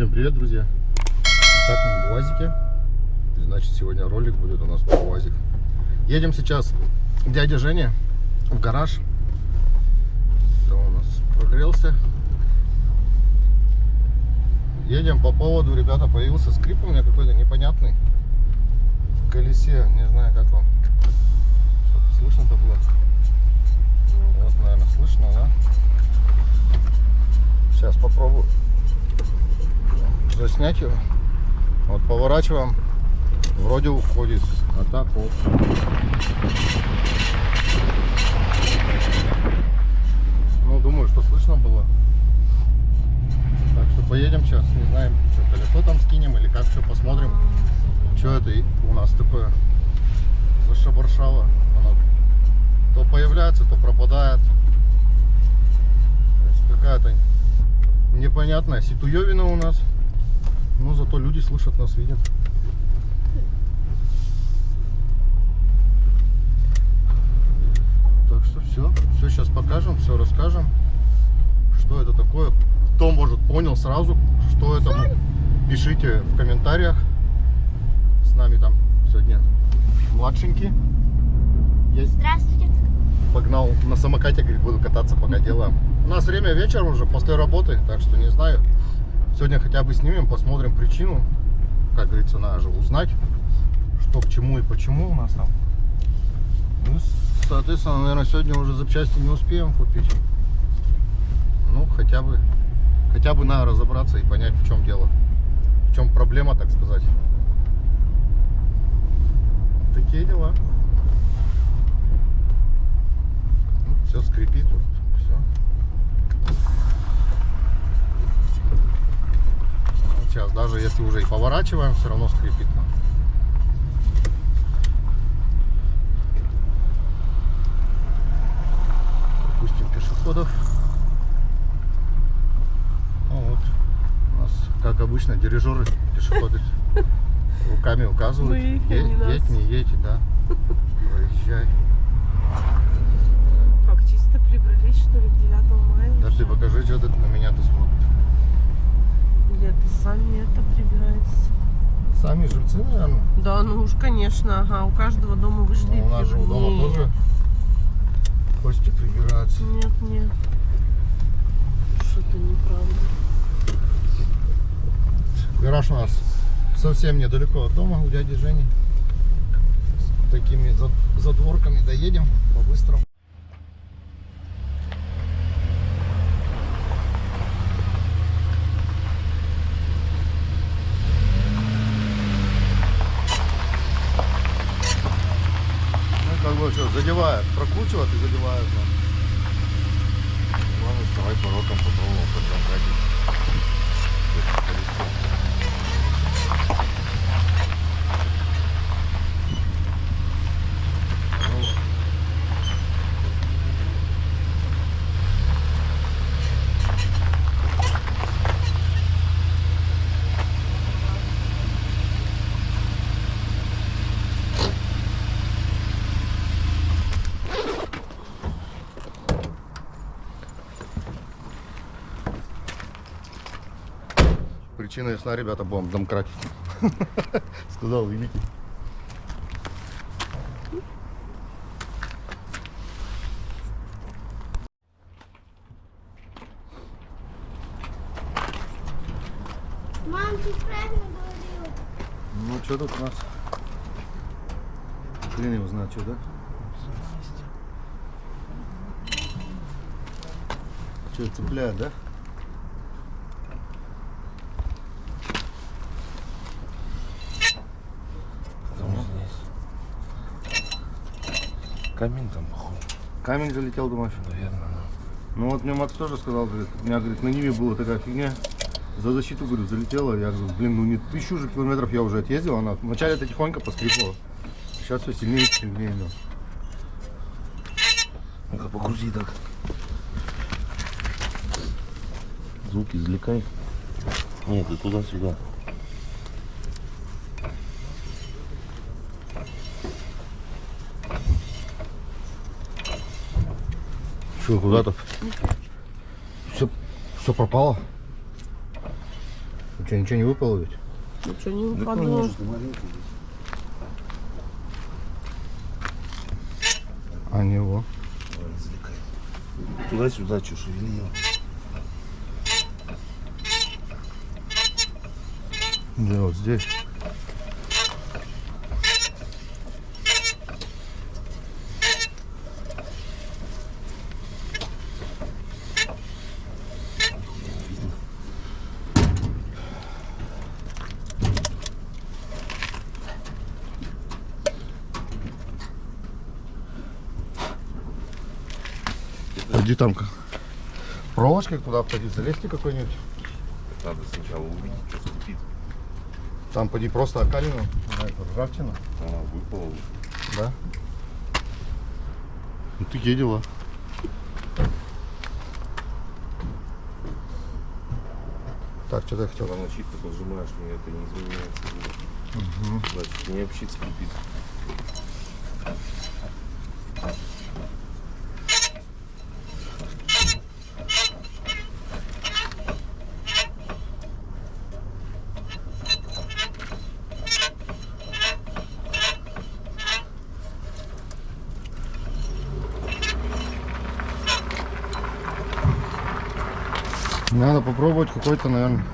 Всем привет, друзья! Так, мы в УАЗике. Значит, сегодня ролик будет у нас про УАЗик. Едем сейчас к дяде Жене в гараж. Все у нас прогрелся. Едем по поводу, ребята, появился скрип у меня какой-то непонятный в колесе. Не знаю, как вам. Что-то слышно-то было. Вот, наверное, слышно, да? Сейчас попробую заснять его. Вот поворачиваем, вроде уходит, а так вот. Ну, думаю, что слышно было. Так что поедем сейчас, не знаем, что колесо там скинем или как, что посмотрим, что это у нас такое за шабаршава. Оно то появляется, то пропадает. Какая-то непонятная ситуевина у нас. Но зато люди слышат нас, видят. Так что все сейчас покажем, все расскажем, что это такое. Кто, может, понял сразу, что это, пишите в комментариях. С нами там сегодня младшенький есть. Здравствуйте. Погнал на самокате, говорит, буду кататься, пока делаем. У нас время вечер уже, после работы, так что не знаю. Сегодня хотя бы снимем, посмотрим причину. Как говорится, надо же узнать, что к чему и почему у нас там. Ну, соответственно, наверное, сегодня уже запчасти не успеем купить. Ну, хотя бы надо разобраться и понять, в чем дело. В чем проблема, так сказать. Такие дела. Ну, все скрипит. Все. Сейчас, даже если уже и поворачиваем, все равно скрипит. Пропустим пешеходов. Ну, вот. У нас, как обычно, дирижеры, пешеходы руками указывают. Едь, не едь, да. Проезжай. Как чисто прибрались, что ли, 9 мая? Да ты покажи, что ты на меня-то смотришь. Это сами это прибираются. Сами жильцы, наверное? Да, ну уж, конечно, ага, у каждого дома вышли. Ну, у нас же у дома тоже гости прибираются. Нет. Что-то неправда. Гараж у нас совсем недалеко от дома, у дяди Жени. С такими задворками доедем по-быстрому. Как бы что, задевает, прокручивает и задевает. Главное вставать поворотом попробовал подрамкатить. Причина ясна, ребята, будем домкратить. Сказал, видите. Мам, ты правильно говорила. Ну, что тут у нас? Хрен его знает, что, да? Что, цепляет, да? Камень там, походу. Камень залетел, думаешь? Наверное, да. Ну вот мне Макс тоже сказал, говорит, у меня, говорит, на Ниве была такая фигня. За защиту, говорю, залетела. Я говорю, блин, ну не 1000 же километров я уже отъездил. Она вначале это тихонько поскрипывала. Сейчас все сильнее и сильнее. Да. Ну-ка, погрузи так. Звук извлекай. Нет, ты туда-сюда. Что, куда-то? Все пропало. Ты что, ничего не выпало ведь? Ничего не Да выпадало. может, и маленький здесь. А не его. Давай, извлекай. Туда-сюда, что шевели его. Да, вот здесь. Пойди там как. Проволочкой туда пойди, залезьте какой-нибудь. Надо сначала увидеть, что скрипит. Там пойди просто окалину, ржавчина. А, выпало. Да? Ну ты едела. Так, что ты хотел? Когда начитку пожимаешь, мне это не изменяется. Значит, не общит скрипит. Надо попробовать какой-то, наверное,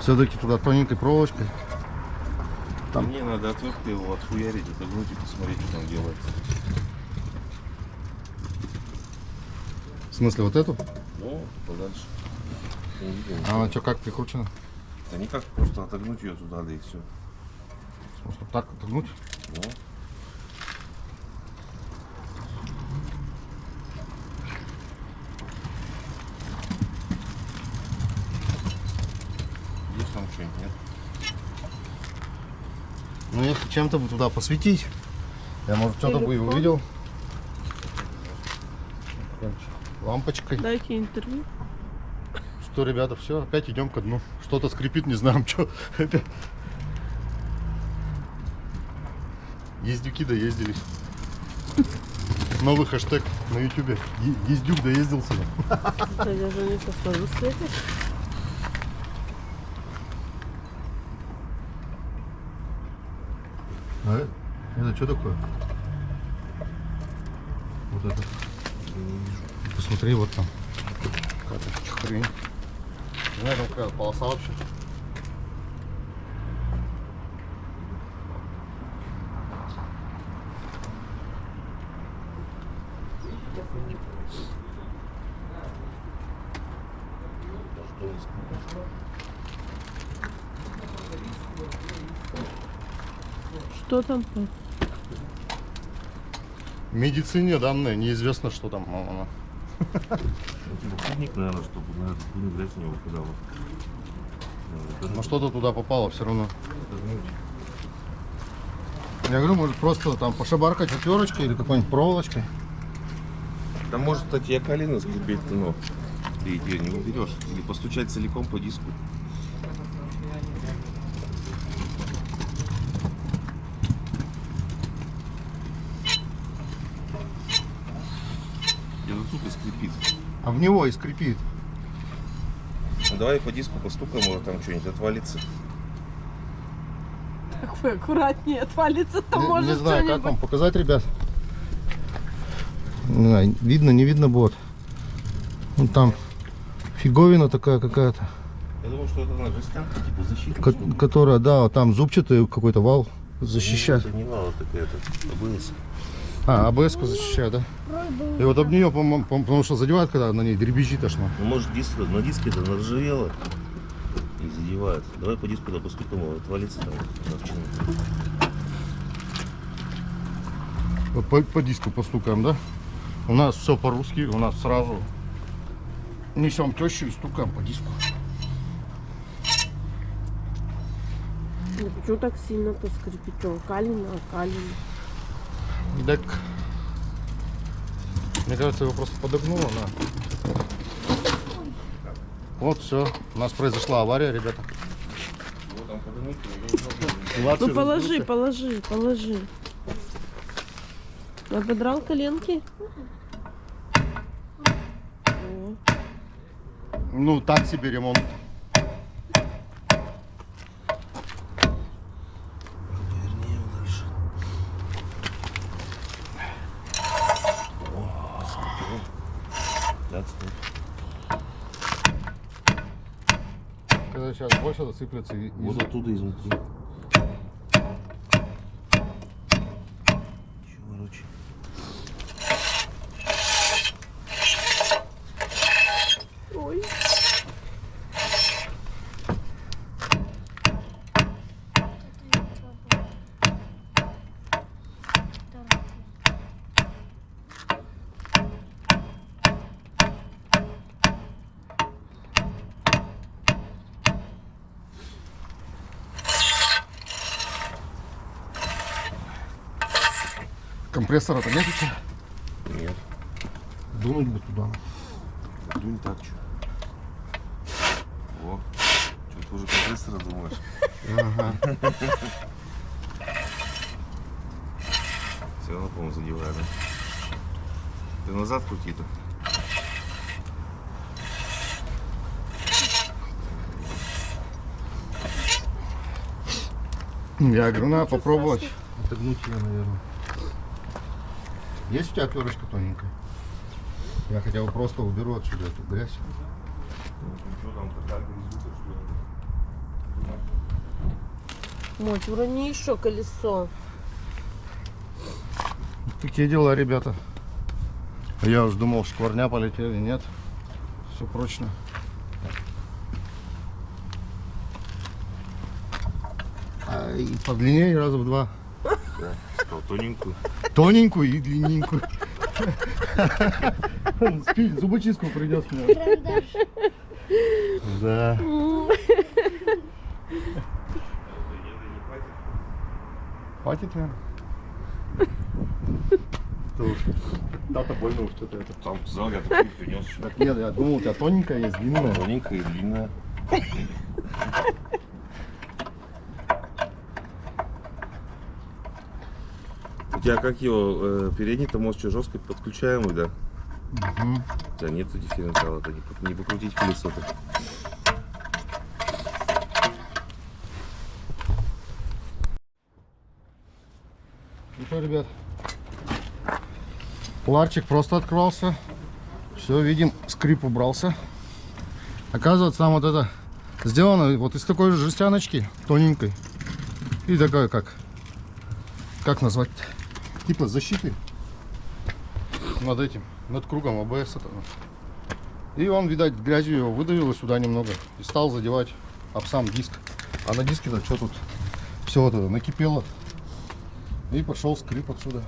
все-таки туда тоненькой проволочкой. Там мне надо отвертку его отхуярить, отогнуть и посмотреть, что там делается. В смысле, вот эту? Ну, подальше. Не видел. А она что, как прикручена? Да никак, просто отогнуть ее туда, да и все. Просто так отогнуть? Ну. Есть там что-нибудь, нет? Ну, если чем-то бы туда посветить, я, может, что-то бы и увидел. Лампочкой. Дайте интервью. Что, ребята, все, опять идем ко дну. Что-то скрипит, не знаем, что. Ездюки доездились. Новый хэштег на ютубе. Ездюк доездился. Я же не посмотрю, светит. А это что такое? Вот это. Посмотри, вот там. Какая-то хрень. Не знаю, там какая полоса вообще. Что там? В медицине данные, неизвестно, что там. Кубник, наверное, чтобы на грязь не выпадала. Но что-то туда попало все равно. Я говорю, может просто там пошабаркать отверочкой или какой-нибудь проволочкой. Да может, кстати, окалина скрипеть, но ты ее не уберешь. Или постучать целиком по диску. Где-то тут и скрипит. А в него и скрипит. Ну, давай по диску постукаем, может там что-нибудь отвалится. Как вы аккуратнее, отвалится там Не может знаю, как что-нибудь. вам показать, ребят. Не знаю, видно, не видно будет. Вон там фиговина такая какая-то. Я думаю, что это на жестянке, типа защита. Которая, да, вот там зубчатый какой-то вал защищает. Это не вал, это АБС. А, АБС-ку защищает, да? И вот об нее, потому что задевает, когда на ней дребезжит аж. Ну, может, диск, на диске это наржавело и задевает. Давай по диску да постукаем, отвалится там ржавчина. Вот по диску постукаем, да? У нас все по-русски, у нас сразу несем тещу и стукаем по диску. Ну, почему так сильно-то скрипит? Что, окалина, окалина. Так, мне кажется, его просто подогнуло на. Вот все, у нас произошла авария, ребята. Его там подымуть, его Младший Ну положи, разбился. положи. Ободрал коленки? О, Ну, так себе ремонт. Когда сейчас больше засыплется и Вот оттуда изнутри. Еще ворочай. Ой. компрессора-то нет еще? Нет. Дунуть бы туда. Дунь так, что. О, что, ты уже компрессора думаешь? Ага. Все равно, по-моему, задеваю, да? Ты назад крути-то. Я говорю, надо попробовать отогнуть ее, наверное. Есть у тебя отверточка тоненькая? Я хотя бы просто уберу отсюда эту грязь. Что там, такая грязюка, что ли? Моть, урони еще колесо. Такие дела, ребята. Я уж думал, шкварня полетели, нет. Все прочно. А и подлиннее раза в два. Да, сказал тоненькую. Тоненькую и длинненькую. Зубочистку придется мне. Карандаш. Да. Хватит, наверное? Да-то больно уж что-то это. Там сказал, я такую принес. Так нет, я думал, у тебя тоненькая есть, длинная. Тоненькая и длинная. У тебя как его, передний-то мост что, жестко подключаемый, да? Угу. У тебя нету дифференциала-то, не покрутить колесо-то. Ну что, ребят, ларчик просто открывался. Все, видим, скрип убрался. Оказывается, там вот это сделано вот из такой же жестяночки, тоненькой. И такая, как назвать, типа защиты над этим, над кругом АБС. И он, видать, грязью его выдавил сюда немного и стал задевать об сам диск. А на диске-то что тут? Все вот это накипело. И пошел скрип отсюда.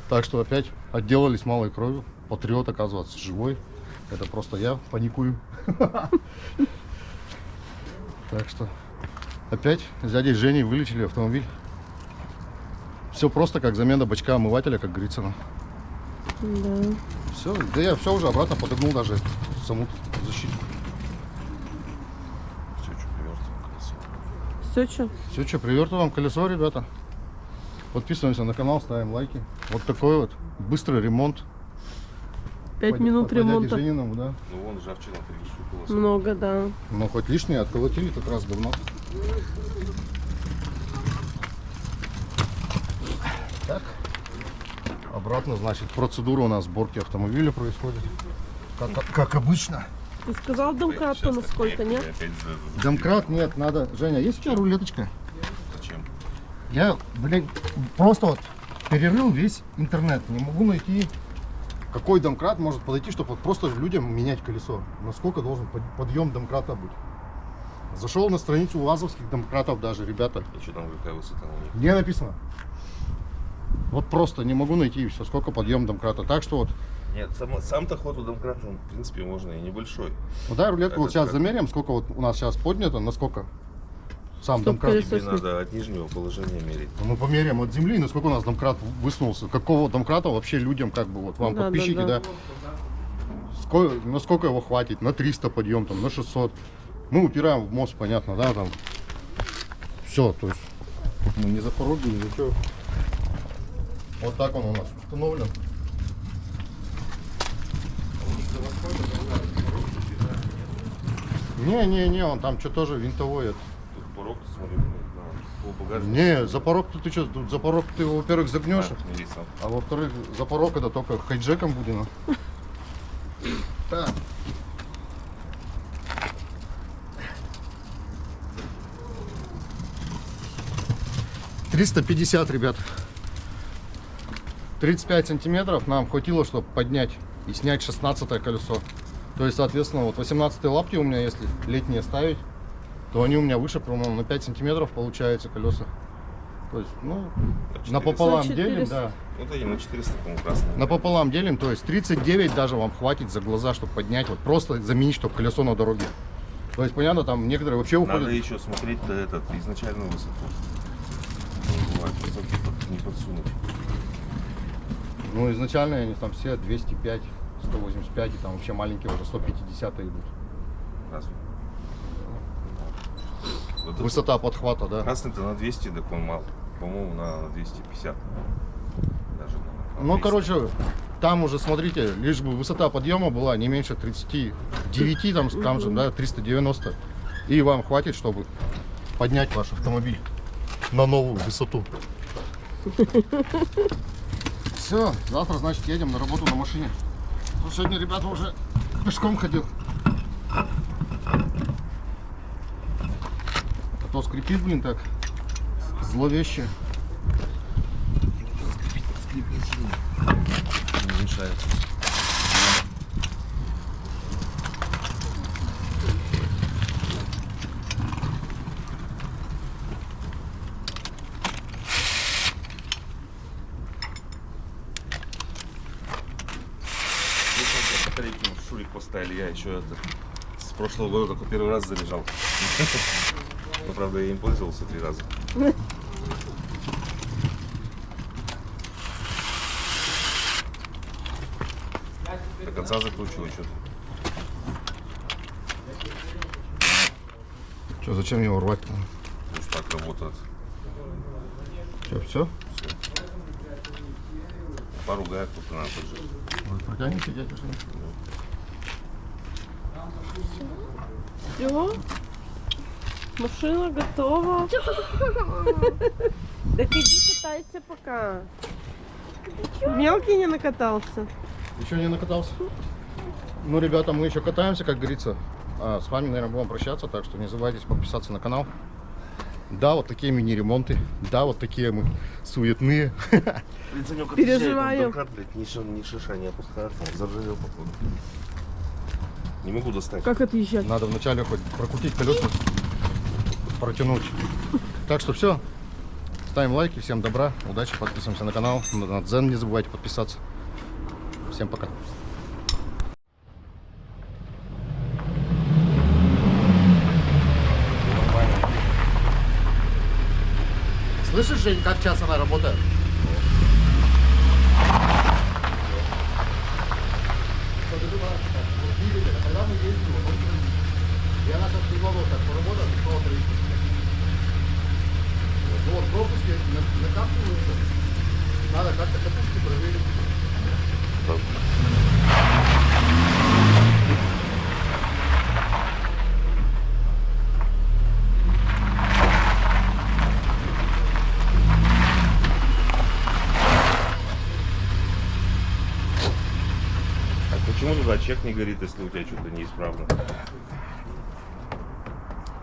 Так что опять отделались малой кровью. Патриот, оказывается, живой. Это просто я паникую. Так что опять с дядей Женей вылечили автомобиль. Все просто как замена бачка омывателя, как говорится. Да. Все, да я все уже обратно подогнул даже саму защиту. Все, что привертываем колесо. Все, что? Все, что, привертываем колесо, ребята. Подписываемся на канал, ставим лайки. Вот такой вот быстрый ремонт. 5 минут по дяде ремонта. Жениному, да. Ну вон ржавчина перешукалась. Много, да. Ну хоть лишнее отколотили как раз говно. Так. Обратно, значит, процедура у нас сборки автомобиля происходит. Как обычно. Ты сказал домкрат-то на сколько, нет? Домкрат нет, надо. Женя, есть у тебя рулеточка? Зачем? Я, блин, просто вот перерыл весь интернет. Не могу найти, какой домкрат может подойти, чтобы вот просто людям менять колесо. Насколько должен подъем домкрата быть. Зашел на страницу УАЗовских домкратов даже, ребята. И что там, какая высота у них? Не написано. Вот просто не могу найти все, сколько подъем домкрата. Так что вот, Нет, сам-то ход у домкрата, в принципе, можно и небольшой. ну дай рулетку, вот Это сейчас как? замеряем, сколько вот у нас сейчас поднято, насколько сам Чтоб домкрат. колесо Тебе снять. надо от нижнего положения мерить. Мы померяем от земли, насколько у нас домкрат высунулся. Какого домкрата вообще людям, как бы, вот вам Да, подписчики, да, да, да. насколько его хватит, на 300 подъем, там, на 600. Мы упираем в мост, понятно, да, там. Все, то есть, ну, не за пороги, ничего. Вот так он у нас установлен. Не, он там что тоже винтовой. Это. Тут порог, смотри, по багажнику. Не, за порог ты что, тут за порог ты его, во-первых, загнешь, Мери сам. а во-вторых, за порог это только хайджеком будем. Так. 350, ребят. 35 сантиметров нам хватило, чтобы поднять и снять 16 колесо. То есть, соответственно, вот 18 лапки у меня, если летние ставить, то они у меня выше, по-моему, на 5 сантиметров получается колеса. То есть, ну, напополам На делим, 400. да. Вот они на 400, по-моему, красные. Напополам делим, то есть 39 даже вам хватит за глаза, чтобы поднять, вот просто заменить, чтобы колесо на дороге. То есть, понятно, там некоторые вообще уходят. Надо еще смотреть изначальную высоту. Не бывает, высоту не подсунуть. Ну, изначально они там все 205, 185, и там вообще маленькие уже 150 идут. Разве? Вот Высота подхвата, да. красный-то на 200, так он мал. По-моему, на 250. Даже на Ну, 200. короче, там уже, смотрите, лишь бы высота подъема была не меньше 39, там же, да, 390. И вам хватит, чтобы поднять ваш автомобиль на новую высоту. Все, завтра, значит, едем на работу на машине. Ну, сегодня, ребята, уже пешком ходил. А то скрипит, блин, так зловеще. Не мешает. Батарейки в Шурик поставили, я еще это с прошлого года только первый раз заряжал. Но правда я им пользовался 3 раза. До конца закручиваю что-то. Что, зачем его рвать-то? Ну что так работает. Что, все? Пару гаек только надо поджать. Вы протянете, дядя Женя? Все. Машина готова. Так иди катайся пока. Мелкий не накатался. Еще не накатался? Ну, ребята, мы еще катаемся, как говорится. А с вами, наверное, будем прощаться, так что не забывайте подписаться на канал. Да, вот такие мини-ремонты. Да, вот такие мы суетные. Переживаю. Ни шиша не опускает, заржавел походу. Не могу достать. Как отъезжать? Надо вначале хоть прокрутить колеса, протянуть. Так что все. Ставим лайки, всем добра, удачи, подписываемся на канал. На Дзен не забывайте подписаться. Всем пока. Слышишь, Жень, как час она работает? Когда мы ездили, и она как предлагала, так поработала, и снова троих. Ну вот пропуски накапливаются. Надо как-то катушки проверить. А почему туда чек не горит, если у тебя что-то неисправно?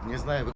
Не знаю,